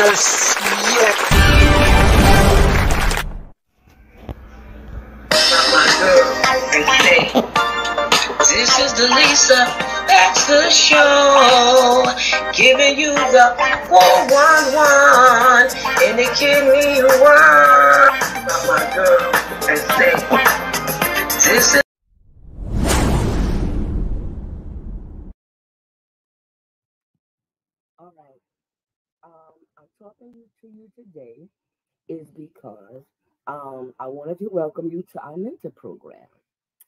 Yes, yes. My girl, and say, this is the Lisa Baxter Show, giving you the 411 and the kidney one. My girl, and say, this is. All right. I'm talking to you today is because I wanted to welcome you to our mentor program.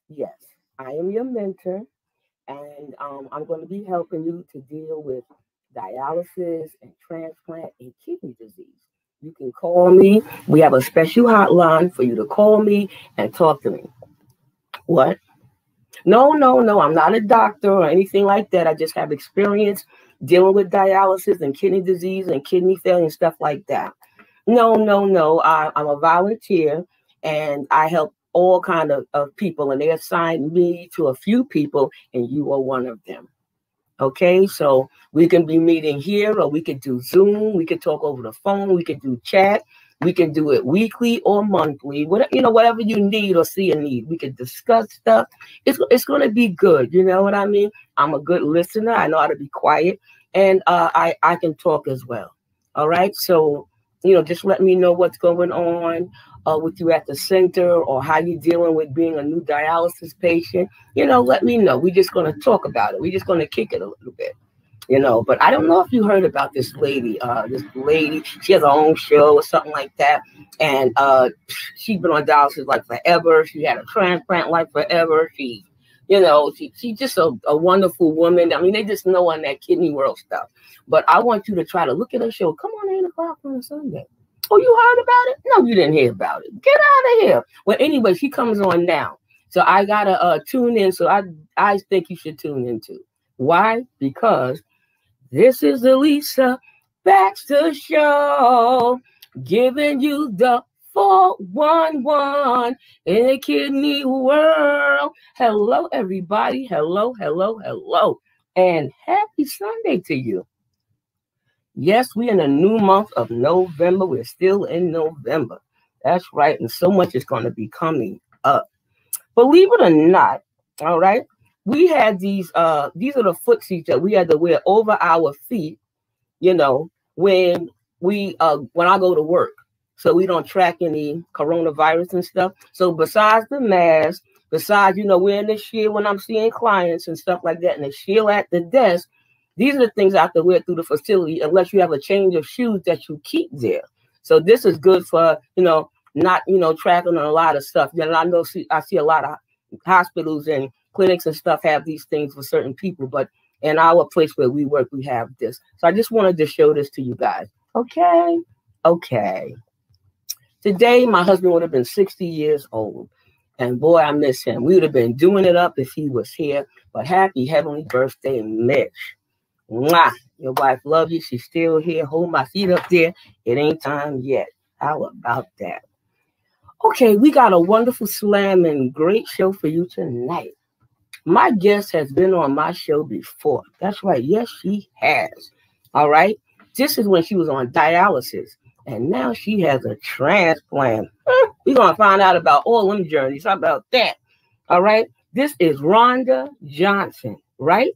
Yes, I am your mentor, and I'm going to be helping you to deal with dialysis and transplant and kidney disease. You can call me. We have a special hotline for you to call me and talk to me. What? No, no, no. I'm not a doctor or anything like that. I just have experience dealing with dialysis and kidney disease and kidney failure and stuff like that. No, no, no. I'm a volunteer, and I help all kind of people, and they assigned me to a few people, and you are one of them. Okay, so we can be meeting here, or we could do Zoom. We could talk over the phone. We could do chat. We can do it weekly or monthly. Whatever you need or see a need. We could discuss stuff. It's going to be good. You know what I mean? I'm a good listener. I know how to be quiet, and I can talk as well. All right, so just let me know what's going on with you at the center, or how you're dealing with being a new dialysis patient. Let me know. We're just going to talk about it. We're just going to kick it a little bit. But I don't know if you heard about this lady. She has her own show or something like that. And she's been on dialysis like forever. She had a transplant like forever. She's just a wonderful woman. I mean, they just know on that kidney world stuff. But I want you to try to look at her show. Come on, 8 o'clock on Sunday. Oh, you heard about it? No, you didn't hear about it. Get out of here. Well, anyway, she comes on now. So I got to tune in. So I think you should tune in too. Why? Because this is the Lisa Baxter Show, giving you the 411 in the kidney world. Hello, everybody. Hello, hello, hello. And happy Sunday to you. Yes, we're in a new month of November. We're still in November. That's right. And so much is going to be coming up. Believe it or not, all right, we had these are the footsies that we had to wear over our feet, when I go to work. So we don't track any coronavirus and stuff. So besides the mask, wearing the shield when I'm seeing clients and stuff like that, and the shield at the desk, these are the things I have to wear through the facility unless you have a change of shoes that you keep there. So this is good for, not, tracking on a lot of stuff. I see a lot of hospitals and clinics and stuff have these things for certain people, but in our place where we work, we have this. So I just wanted to show this to you guys. Okay. Okay. Today, my husband would have been 60 years old. And boy, I miss him. We would have been doing it up if he was here. But happy heavenly birthday, Mitch. Mwah. Your wife loves you. She's still here. Hold my feet up there. It ain't time yet. How about that? Okay, we got a wonderful slam and great show for you tonight. My guest has been on my show before. That's right. Yes, she has. All right. This is when she was on dialysis. And now she has a transplant. We're going to find out about all them journeys. How about that? All right. This is Rhonda Johnson, right?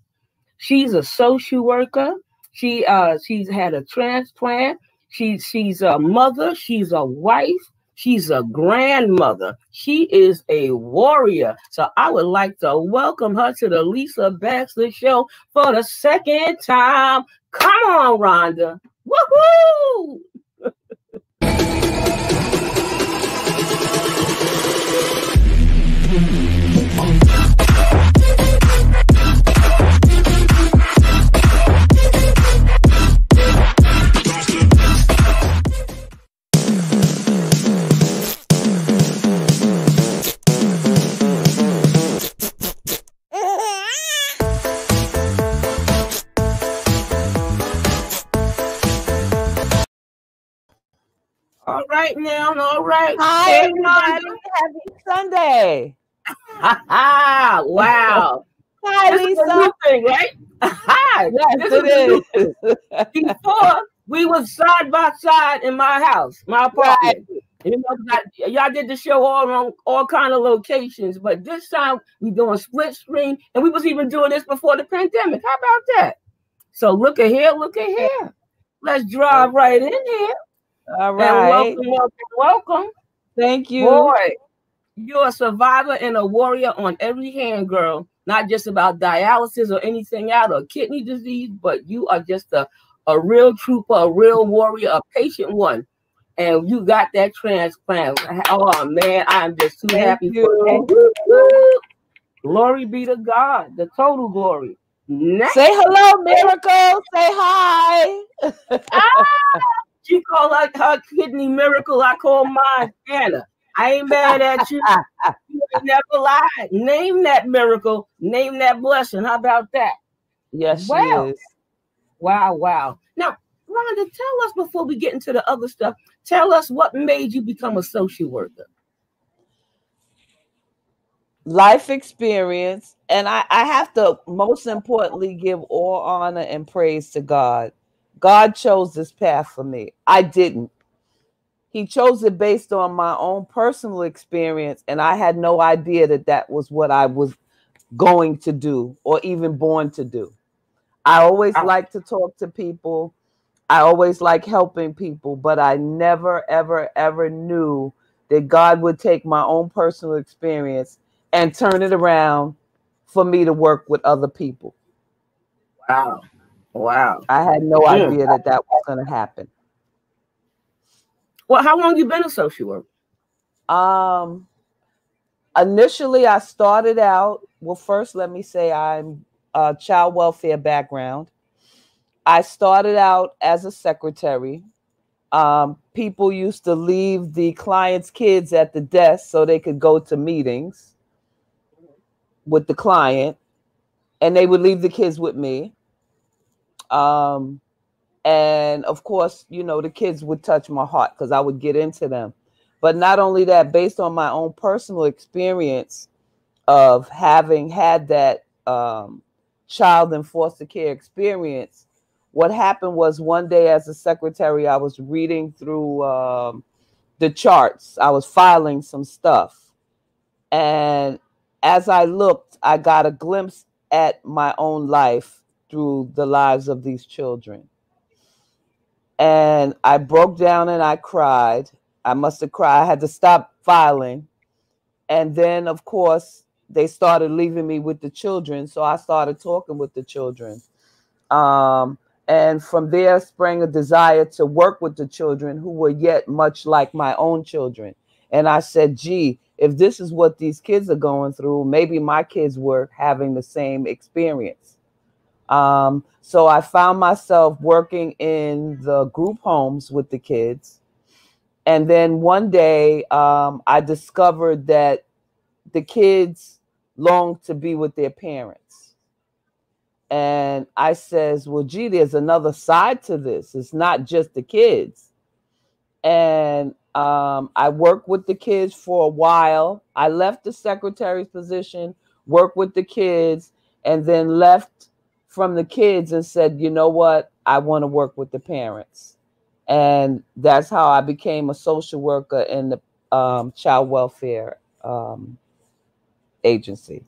She's a social worker. She's had a transplant. She's a mother. She's a wife. She's a grandmother. She is a warrior. So I would like to welcome her to the Lisa Baxter Show for the second time. Come on, Rhonda. Woohoo! All right now, all right. Hi, everybody. Happy Sunday. Wow. Hi, this Lisa. Is a new thing, right? Yes, it is. Before, We was side by side in my house, my Right. apartment. You know, y'all did the show all on all kind of locations, but this time we doing split screen, and we was even doing this before the pandemic. How about that? So look at here, look at here. Let's drive right in here All and right. welcome. Thank you. Boy, you're a survivor and a warrior on every hand, girl. Not just about dialysis or anything out or kidney disease, but you are just a real trooper, a real warrior, a patient one. And you got that transplant. Oh man, I'm just too Thank happy for you. you. Glory be to God, the total glory. Next. Say hello, Miracle. Say hi. She called her kidney Miracle. I call mine Anna. I ain't mad at you. You ain't never lied. Name that miracle. Name that blessing. How about that? Yes, she Well, is. wow. Now, Rhonda, tell us before we get into the other stuff. Tell us what made you become a social worker. Life experience. And I have to most importantly give all honor and praise to God. God chose this path for me. I didn't. He chose it based on my own personal experience, and I had no idea that that was what I was going to do or even born to do. I always Wow. like to talk to people. I always like helping people, but I never, ever knew that God would take my own personal experience and turn it around for me to work with other people. Wow. I had no Mm. idea that that was going to happen. Well, how long you been a social worker? Um, Initially, I started out, well, first, let me say I'm a child welfare background. I started out as a secretary. People used to leave the client's kids at the desk so they could go to meetings with the client, and they would leave the kids with me. Um, and of course, you know, the kids would touch my heart because I would get into them. But not only that, based on my own personal experience of having had that child in foster care experience, what happened was one day as a secretary, I was reading through the charts. I was filing some stuff. And as I looked, I got a glimpse at my own life through the lives of these children. And I broke down and I cried. I must have cried. I had to stop filing. And then, of course, they started leaving me with the children. So I started talking with the children. Um, and from there sprang a desire to work with the children who were yet much like my own children. And I said, gee, if this is what these kids are going through, maybe my kids were having the same experience. So I found myself working in the group homes with the kids. And then one day I discovered that the kids longed to be with their parents. And I says, well, gee, there's another side to this. It's not just the kids. And I worked with the kids for a while. I left the secretary's position, worked with the kids, and then left from the kids and said, you know what? I want to work with the parents. And that's how I became a social worker in the child welfare agency.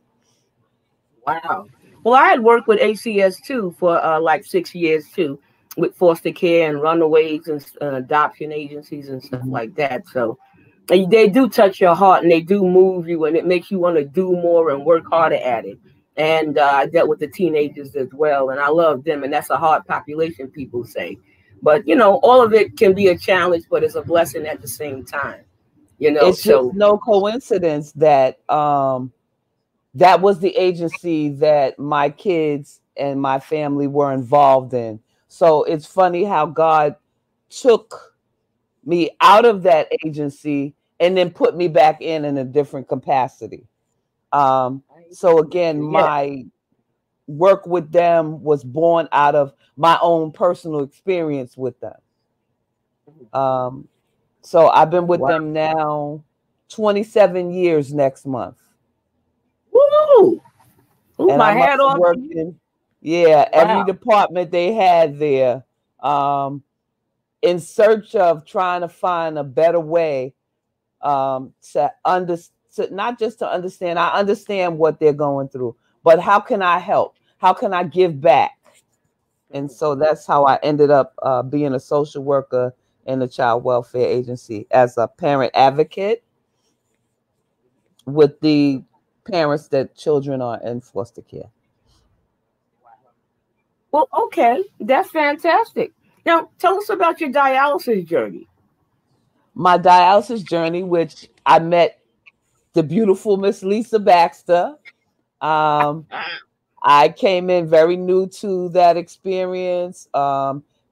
Wow. Well, I had worked with ACS too for like 6 years too, with foster care and runaways and adoption agencies and stuff like that. So they do touch your heart and they do move you and it makes you want to do more and work harder at it. And I dealt with the teenagers as well, and I love them. And that's a hard population, people say. But you know, all of it can be a challenge, but it's a blessing at the same time. You know, It's just so no coincidence that that was the agency that my kids and my family were involved in. So it's funny how God took me out of that agency and then put me back in a different capacity. So again, yeah. my work with them was born out of my own personal experience with them. Um, so I've been with Wow. them now 27 years next month. Woo! Ooh, And I my must hat have off to worked you. in, yeah, every Wow. department they had there. Um, in search of trying to find a better way to not just to understand. I understand what they're going through, but how can I help? How can I give back? And so that's how I ended up being a social worker in the child welfare agency as a parent advocate with the parents that children are in foster care. Well, okay, that's fantastic. Now, tell us about your dialysis journey. My dialysis journey, which I met the beautiful Miss Lisa Baxter. Um, I came in very new to that experience,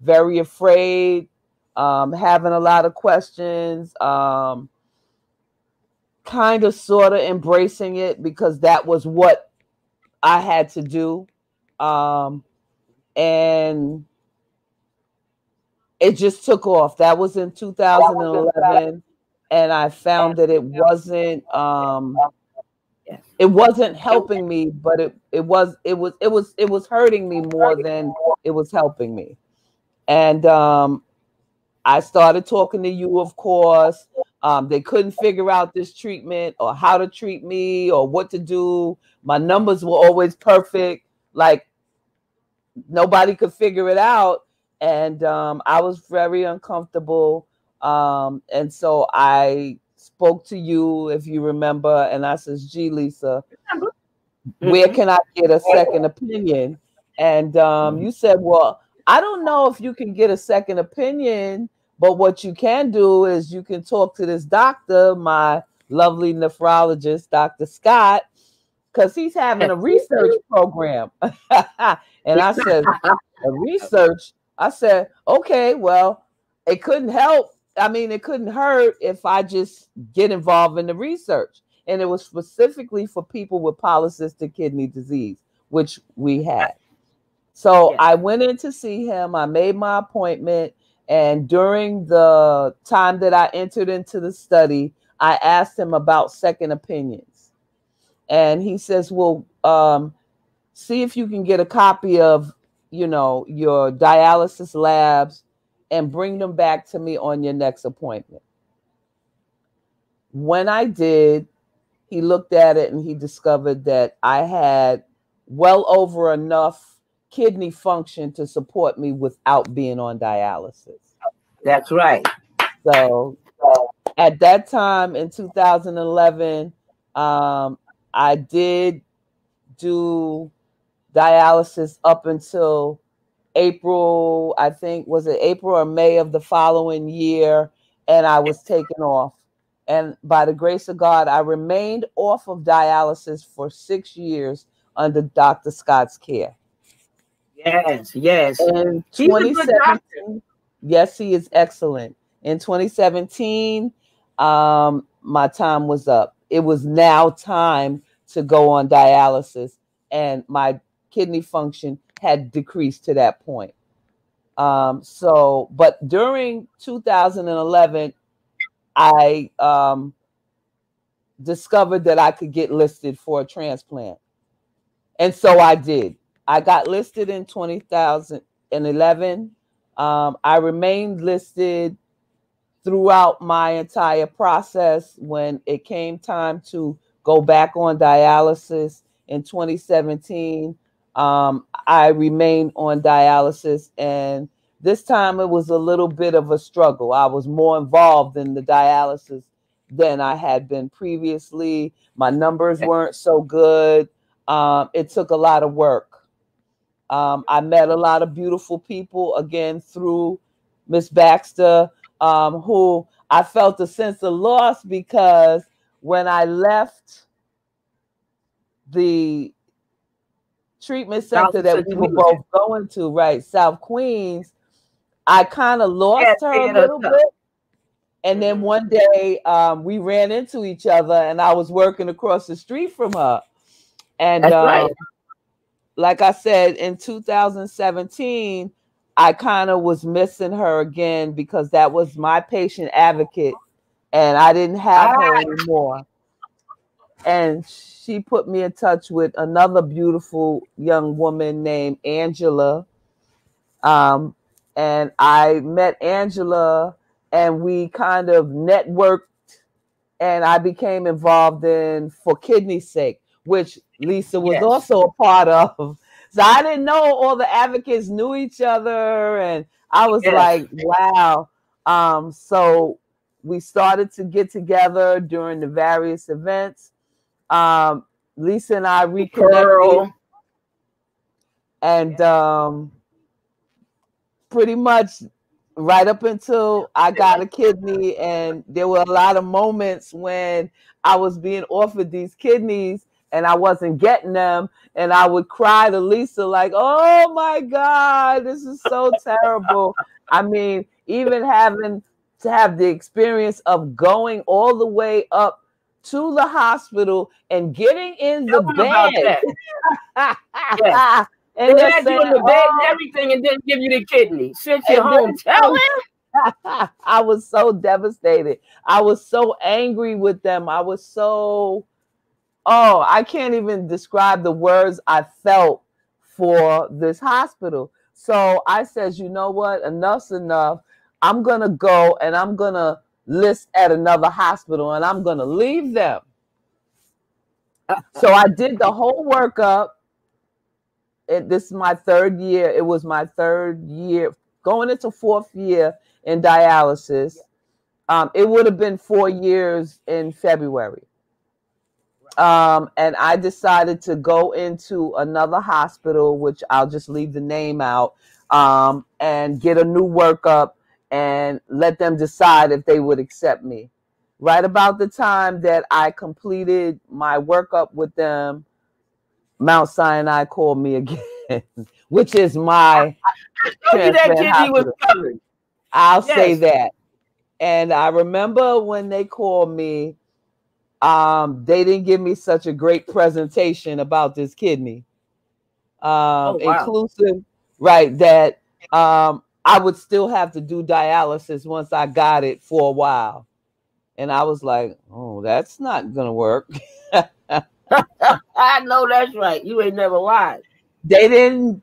very afraid, having a lot of questions, kind of sort of embracing it because that was what I had to do. And it just took off. That was in 2011. And I found that it wasn't helping me, but it was hurting me more than it was helping me. And I started talking to you, of course. They couldn't figure out this treatment or how to treat me or what to do. My numbers were always perfect. Like nobody could figure it out. And I was very uncomfortable. And so I spoke to you, if you remember, and I says, gee, Lisa, where can I get a second opinion? And you said, well, I don't know if you can get a second opinion, but what you can do is you can talk to this doctor, my lovely nephrologist, Dr. Scott, because he's having a research program. And I said, a research? I said, okay, well, it couldn't help. I mean, it couldn't hurt if I just get involved in the research. And it was specifically for people with polycystic kidney disease, which we had. So I went in to see him. I made my appointment. And during the time that I entered into the study, I asked him about second opinions. And he says, well, see if you can get a copy of, your dialysis labs and bring them back to me on your next appointment. When I did, he looked at it and he discovered that I had well over enough kidney function to support me without being on dialysis. That's right. So at that time in 2011, I did do dialysis up until April, I think, was it April or May of the following year, and I was taken off. And by the grace of God, I remained off of dialysis for 6 years under Dr. Scott's care. Yes, yes. In 2017, yes, he is excellent. In 2017, my time was up. It was now time to go on dialysis, and my kidney function had decreased to that point. But during 2011, I discovered that I could get listed for a transplant. And so I did. I got listed in 2011. I remained listed throughout my entire process. When it came time to go back on dialysis in 2017, I remained on dialysis. And this time it was a little bit of a struggle. I was more involved in the dialysis than I had been previously. My numbers weren't so good. It took a lot of work. I met a lot of beautiful people again through Miss Baxter, who I felt a sense of loss because when I left the treatment center that we were both going to, right, South Queens, I kind of lost her a little bit. And then one day we ran into each other and I was working across the street from her. And like I said, in 2017, I kind of was missing her again because that was my patient advocate and I didn't have her anymore. And she put me in touch with another beautiful young woman named Angela. and I met Angela, and we kind of networked, and I became involved in For Kidney's Sake, which Lisa was Yes. also a part of. So I didn't know all the advocates knew each other, and I was Yes. like, wow. So we started to get together during the various events. Um, Lisa and I reconnected, Pearl. and pretty much right up until I got a kidney, and there were a lot of moments when I was being offered these kidneys and I wasn't getting them, and I would cry to Lisa like, "Oh my God, this is so terrible." I mean, even having to have the experience of going all the way up to the hospital and getting in the Tell them about bed. that. Yes. They And they're had you saying, in the bed and "Oh," everything and then give you the kidney. Sent you and home. then Tell him. I was so devastated. I was so angry with them. I was so, oh, I can't even describe the words I felt for this hospital. So I says, you know what? Enough's enough. I'm going to go and I'm going to list at another hospital and I'm going to leave them. So I did the whole workup. This is my third year. It was my third year, going into fourth year in dialysis. It would have been 4 years in February. And I decided to go into another hospital, which I'll just leave the name out, and get a new workup and let them decide if they would accept me. Right about the time that I completed my workup with them, Mount Sinai called me again, which is my I told you that transplant kidney was hospital. covered. I'll say Yes. that. And I remember when they called me, they didn't give me such a great presentation about this kidney, Oh wow. inclusive, right? That I would still have to do dialysis once I got it for a while. And I was like, oh, that's not going to work. I know that's right. You ain't never lied. They didn't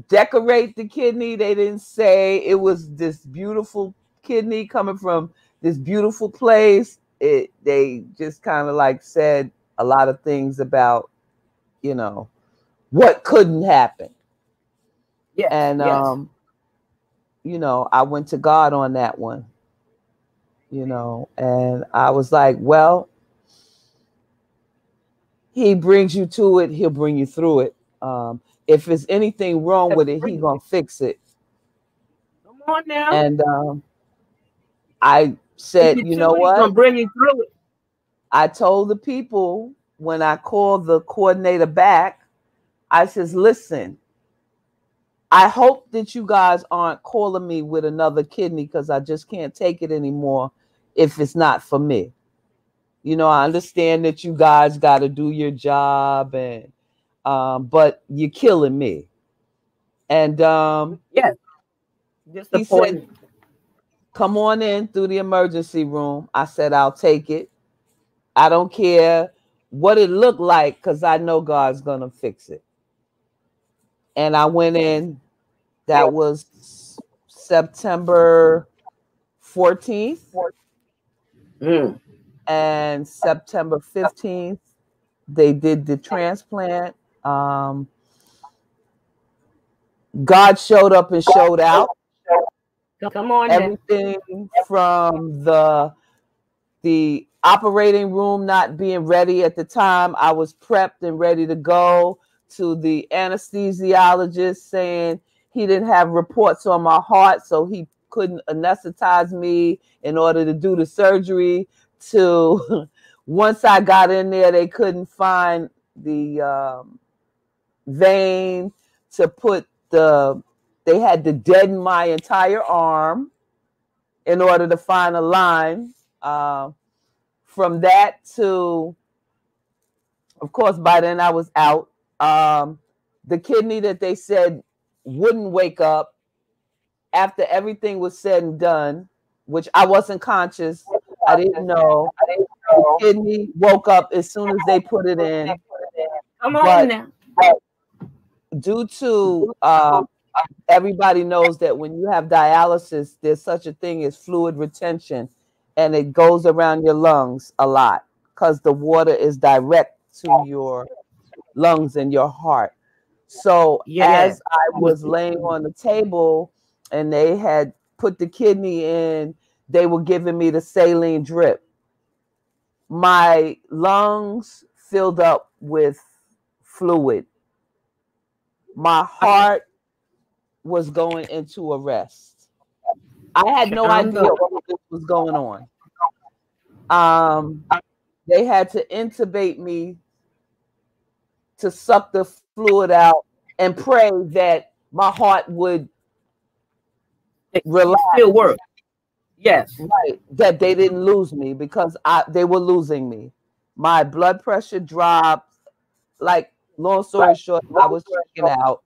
decorate the kidney. They didn't say it was this beautiful kidney coming from this beautiful place. They just kind of like said a lot of things about, you know, what couldn't happen. Yes. And Yes. I went to God on that one, and I was like, well, he brings you to it, he'll bring you through it. If there's anything wrong with it, he Agree. gonna fix it. Come on now. And I Bring said, you you to know it. He's what? gonna bring you through it. I told the people when I called the coordinator back, I says, listen, I hope that you guys aren't calling me with another kidney because I just can't take it anymore if it's not for me. I understand that you guys got to do your job, and but you're killing me. And Yes. he said, Disappointed. come on in through the emergency room. I said, I'll take it. I don't care what it looked like because I know God's going to fix it. And I went in. That was September 14th. Mm. And September 15th, they did the transplant. God showed up and showed out. Come on now. Everything from the operating room not being ready at the time I was prepped and ready to go, to the anesthesiologist saying he didn't have reports on my heart, so he couldn't anesthetize me in order to do the surgery, to once I got in there, they couldn't find the vein to put they had to deaden my entire arm in order to find a line. From that to, of course, by then I was out. The kidney that they said wouldn't wake up after everything was said and done, which I wasn't conscious. I didn't know. The kidney woke up as soon as they put it in. Come on But now. due to everybody knows that when you have dialysis, there's such a thing as fluid retention, and it goes around your lungs a lot because the water is direct to your lungs and your heart. So Yeah. as I was laying on the table and they had put the kidney in, they were giving me the saline drip. My lungs filled up with fluid. My heart was going into arrest. I had no idea Shonda. what was going on. Um, they had to intubate me to suck the fluid out and pray that my heart would It relax. still works. Yes. Right, that they didn't lose me because they were losing me. My blood pressure dropped. Like, long story short, I was checking out.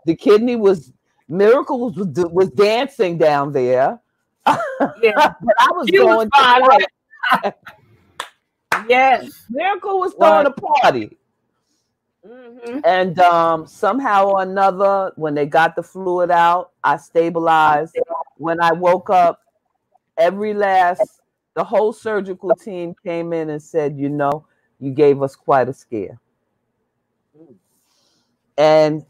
The kidney was was dancing down there, but Yeah. I was She was going fine, to right? Yes. Miracle was throwing What? a party. Mm-hmm. And somehow or another, when they got the fluid out, I stabilized. When I woke up, the whole surgical team came in and said, you gave us quite a scare. And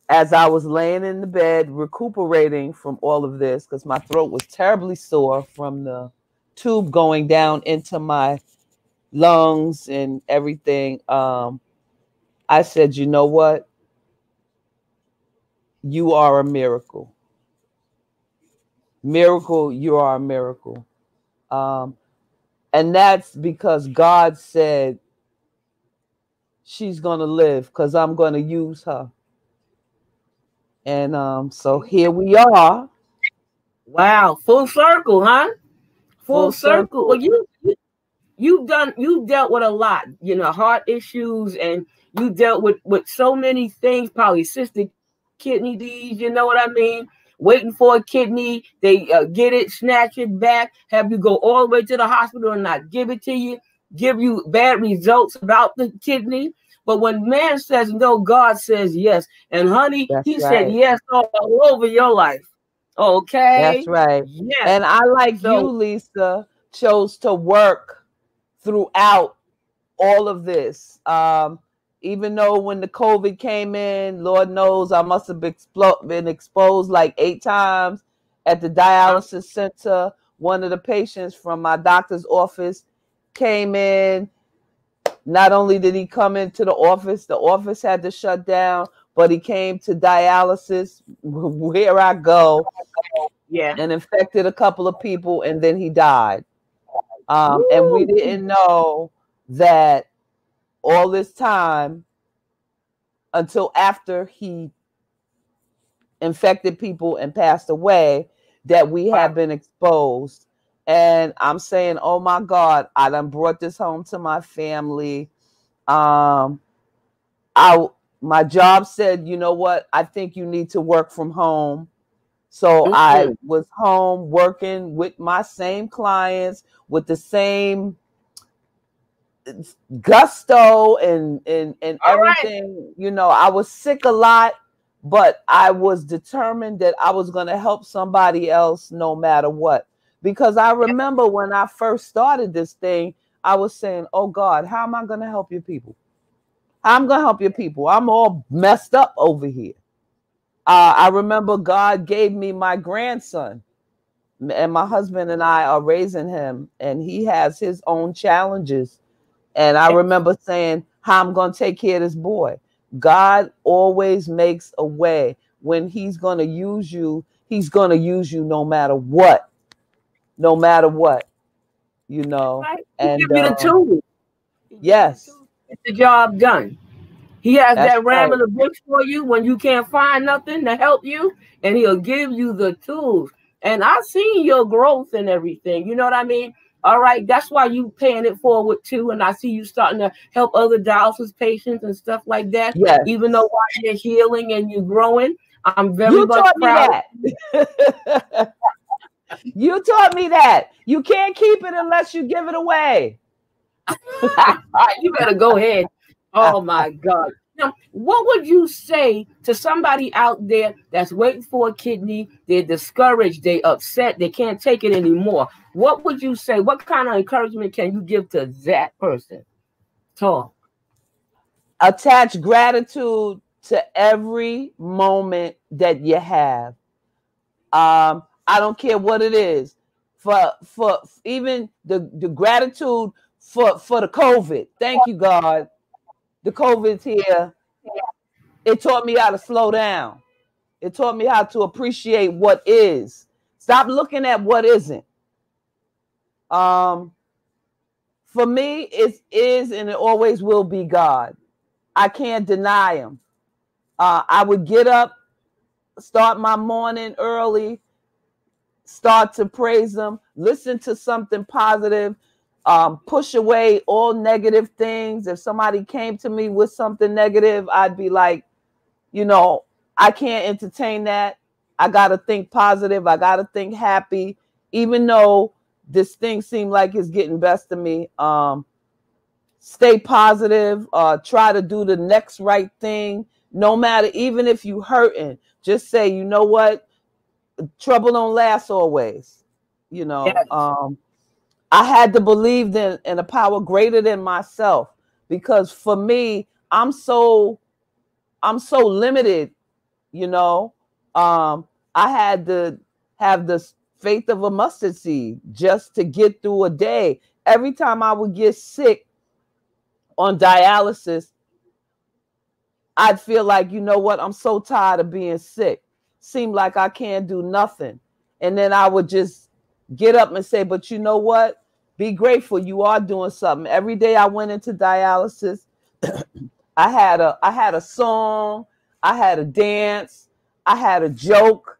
as I was laying in the bed recuperating from all of this, because my throat was terribly sore from the tube going down into my lungs and everything, I said, you know what? You are a miracle. Miracle, you are a miracle. Um, and that's because God said she's going to live because I'm going to use her. And so here we are. Wow. Full circle, huh? Full Full circle. circle. Well, you dealt with a lot, heart issues, and you dealt with so many things, polycystic kidney disease, you know what I mean? Waiting for a kidney, they get it, snatch it back, have you go all the way to the hospital and not give it to you, give you bad results about the kidney. But when man says no, God says yes. And honey, That's he said right. yes all over your life. That's Okay? right. Yes. And I, like you, So, Lisa, chose to work throughout all of this. Even though when the COVID came in, Lord knows I must have been exposed like 8 times at the dialysis center. One of the patients from my doctor's office came in. Not only did he come into the office had to shut down, but he came to dialysis where I go yeah. and infected a couple of people, and then he died. And we Woo. didn't know that all this time until after he infected people and passed away that we Wow. had been exposed. And I'm saying, oh my God, I done brought this home to my family. Um, my job said, you know what? I think you need to work from home. So I Mm-mm. was home working with my same clients with the same gusto and All right. everything. I was sick a lot, but I was determined that I was going to help somebody else no matter what. Because I Yeah. remember when I first started this thing, I was saying, oh God, how am I going to help your people? I'm going to help your people. I'm all messed up over here. I remember God gave me my grandson, and my husband and I are raising him, and he has his own challenges. And I Yes. remember saying, how I'm going to take care of this boy. God always makes a way. When he's going to use you, he's going to use you no matter what. No matter what, That's right. He And give you the tools. He give you the yes, tools to get the job done. He has that's that ram right. in the bush for you when you can't find nothing to help you, and he'll give you the tools. And I've seen your growth and everything. You know what I mean? All right, that's why you paying it forward too. And I see you starting to help other dialysis patients and stuff like that. Yes. Even though while you're healing and you're growing, I'm very You much taught me proud. that. You taught me that. You can't keep it unless you give it away. You better go ahead. Oh my God. Now, what would you say to somebody out there that's waiting for a kidney? They're discouraged, they upset, they can't take it anymore. What would you say? What kind of encouragement can you give to that person? Talk. Attach gratitude to every moment that you have. I don't care what it is. For even the gratitude for the COVID. Thank you, God. The COVID's here. It taught me how to slow down. It taught me how to appreciate what is. Stop looking at what isn't. Um, for me, it is and it always will be God. I can't deny him. I would get up, start my morning early, start to praise him, listen to something positive, push away all negative things. If somebody came to me with something negative, I'd be like, you know, I can't entertain that. I got to think positive. I got to think happy, even though this thing seemed like it's getting best of me. Stay positive, try to do the next right thing, no matter, even if you hurting, just say, you know what? Trouble don't last always. You know, Yes. I had to believe in a power greater than myself, because for me, I'm so limited, you know. I had to have the faith of a mustard seed just to get through a day. Every time I would get sick on dialysis, I'd feel like, you know what, I'm so tired of being sick. Seemed like I can't do nothing. And then I would just get up and say, but you know what? Be grateful. You are doing something. Every day I went into dialysis, I had a song, I had a dance, I had a joke.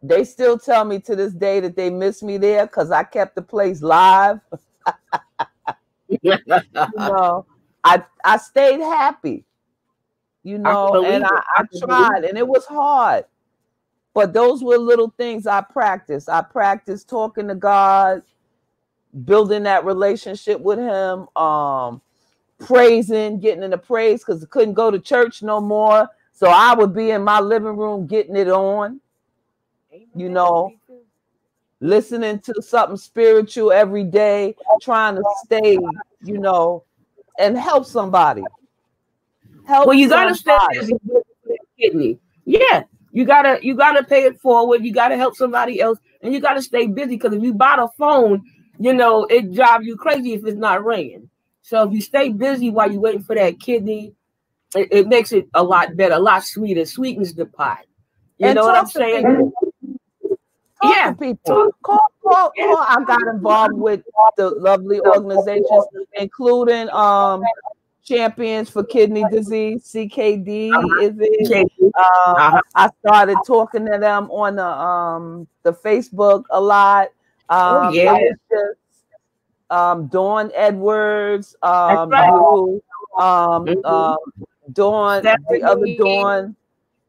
They still tell me to this day that they miss me there because I kept the place live. You know, I stayed happy, you I know, and believe it. I I can believe tried, and it was hard. But those were little things I practiced. I practiced talking to God, building that relationship with him, praising, getting into praise because I couldn't go to church no more. So I would be in my living room getting it on, it. you Amen. know, Me too. listening to something spiritual every day, trying to stay, you know, and help somebody. Well, Help you gotta stay somebody. busy with that kidney. Yeah, you gotta pay it forward. You gotta help somebody else, and you gotta stay busy because if you buy the phone, it drives you crazy if it's not ringing. So if you stay busy while you're waiting for that kidney, it makes it a lot better, a lot sweeter. Sweetens the pot. You And know what I'm talk to saying? people. Talk to Yeah. people. Talk. Yeah. Call. I got involved with the lovely organizations, including Champions for Kidney Disease, CKD, is it? Okay. Uh-huh. I started talking to them on the Facebook a lot. Oh It yeah. was just Dawn Edwards, That's right. you, Mm-hmm. Dawn, the other Stephanie Dawn.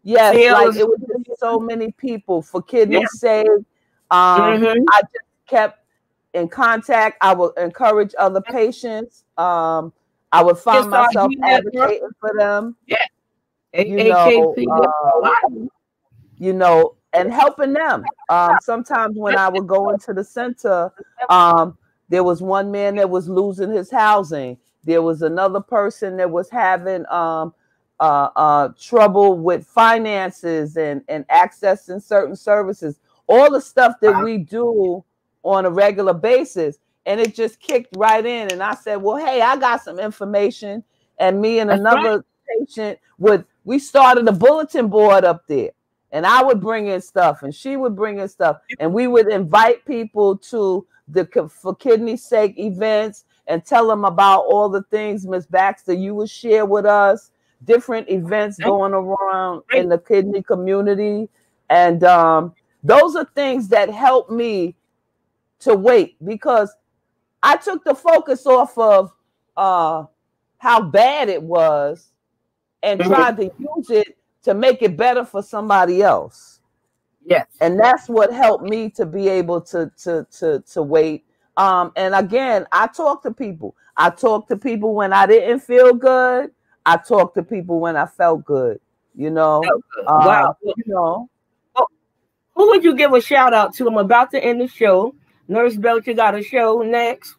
Yes, like Taylor's. it was just so many people for Yeah. kidney sake. Mm-hmm. I just kept in contact. I would encourage other patients. I would find myself ASRG network. advocating for them, Yeah. you know, AKP. A lot of them. and helping them. Sometimes when I would go into the center, there was one man that was losing his housing. There was another person that was having trouble with finances and accessing certain services. All the stuff that we do on a regular basis. And it just kicked right in. And I said, well, hey, I got some information. And me and That's right. another patient we started a bulletin board up there. And I would bring in stuff and she would bring in stuff. And we would invite people to the For Kidney Sake events and tell them about all the things, Miss Baxter, you would share with us, different events going around in Great. the kidney community. And those are things that help me to wait, because I took the focus off of how bad it was and Mhm. tried to use it to make it better for somebody else. Yes. And that's what helped me to be able to wait. And again, I talk to people. I talk to people when I didn't feel good. I talked to people when I felt good, you know. Wow. You know. Who would you give a shout out to? I'm about to end the show. Nurse Belcher got a show next,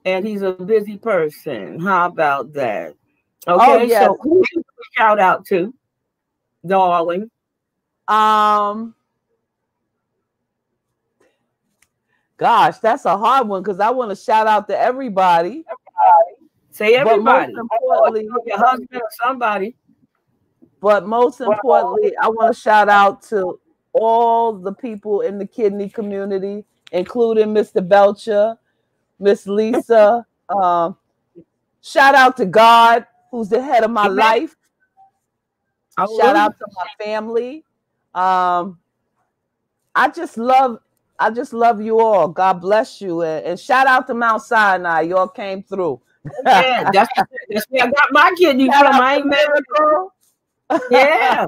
and he's a busy person. How about that? Oh, Okay, yes. so who would you give a shout out to, darling? Gosh, that's a hard one because I want to shout out to everybody. Say everybody. But most importantly, your husband or somebody. But most importantly, I want to shout out to all the people in the kidney community, including Mr. Belcher, Miss Lisa. Shout out to God, who's the head of my life. Shout out to my family. I just love you all. God bless you. And shout out to Mount Sinai. Y'all came through. Yeah, that's where I got my kidney from. I ain't miracle. Yeah.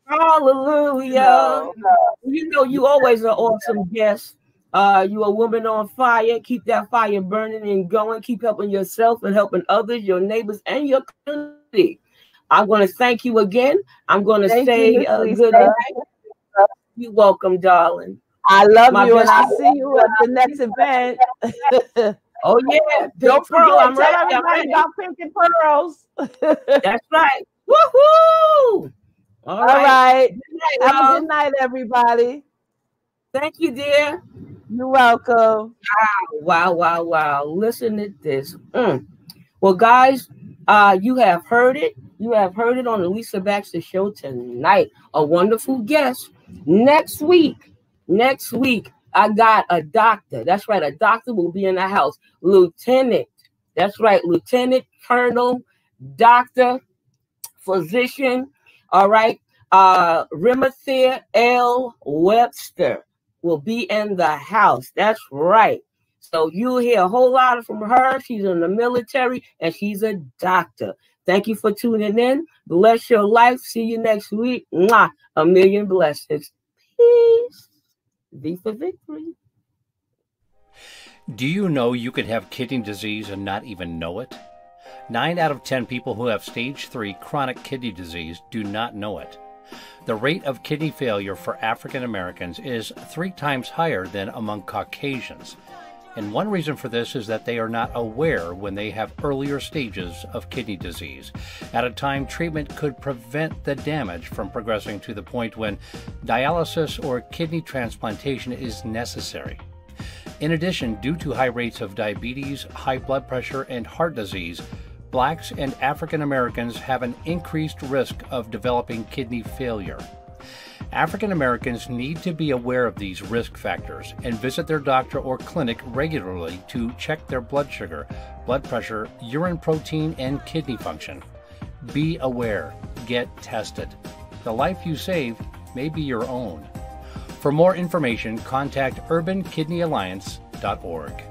Hallelujah. No. You know, you always an awesome guest. You a woman on fire. Keep that fire burning and going. Keep helping yourself and helping others, your neighbors, and your community. I'm going to thank you again. I'm going to say good night. You're welcome, darling. I love you, and I'll see you at the next event. Oh, yeah. Don't forget, tell everybody about Pink and Pearls. That's right. Woohoo! All right. Have a good night, everybody. Thank you, dear. You're welcome. Wow. Listen to this. Well, guys, you have heard it. You have heard it on the Lisa Baxter Show tonight. A wonderful guest. Next week, I got a doctor. That's right. A doctor will be in the house. Lieutenant. That's right. Lieutenant, Colonel, Doctor, Physician. All right. Rimothea L. Webster will be in the house. That's right. So you'll hear a whole lot from her. She's in the military and she's a doctor. Thank you for tuning in. Bless your life. See you next week. Mwah. A million blessings. Peace. V for victory. Do you know you could have kidney disease and not even know it? 9 out of 10 people who have stage 3 chronic kidney disease do not know it. The rate of kidney failure for African Americans is 3 times higher than among Caucasians. And one reason for this is that they are not aware when they have earlier stages of kidney disease. At a time, treatment could prevent the damage from progressing to the point when dialysis or kidney transplantation is necessary. In addition, due to high rates of diabetes, high blood pressure, and heart disease, Blacks and African Americans have an increased risk of developing kidney failure. African Americans need to be aware of these risk factors and visit their doctor or clinic regularly to check their blood sugar, blood pressure, urine protein, and kidney function. Be aware. Get tested. The life you save may be your own. For more information, contact urbankidneyalliance.org.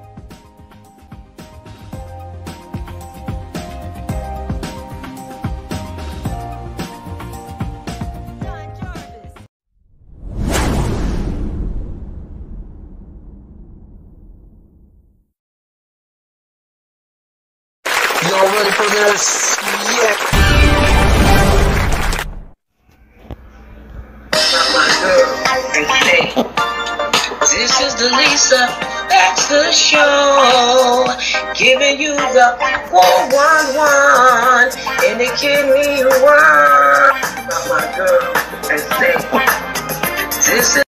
Y'all ready for this? Yeah. This is the Lisa Baxter Show, giving you the 411 in the kidney one. My girl, and say, this is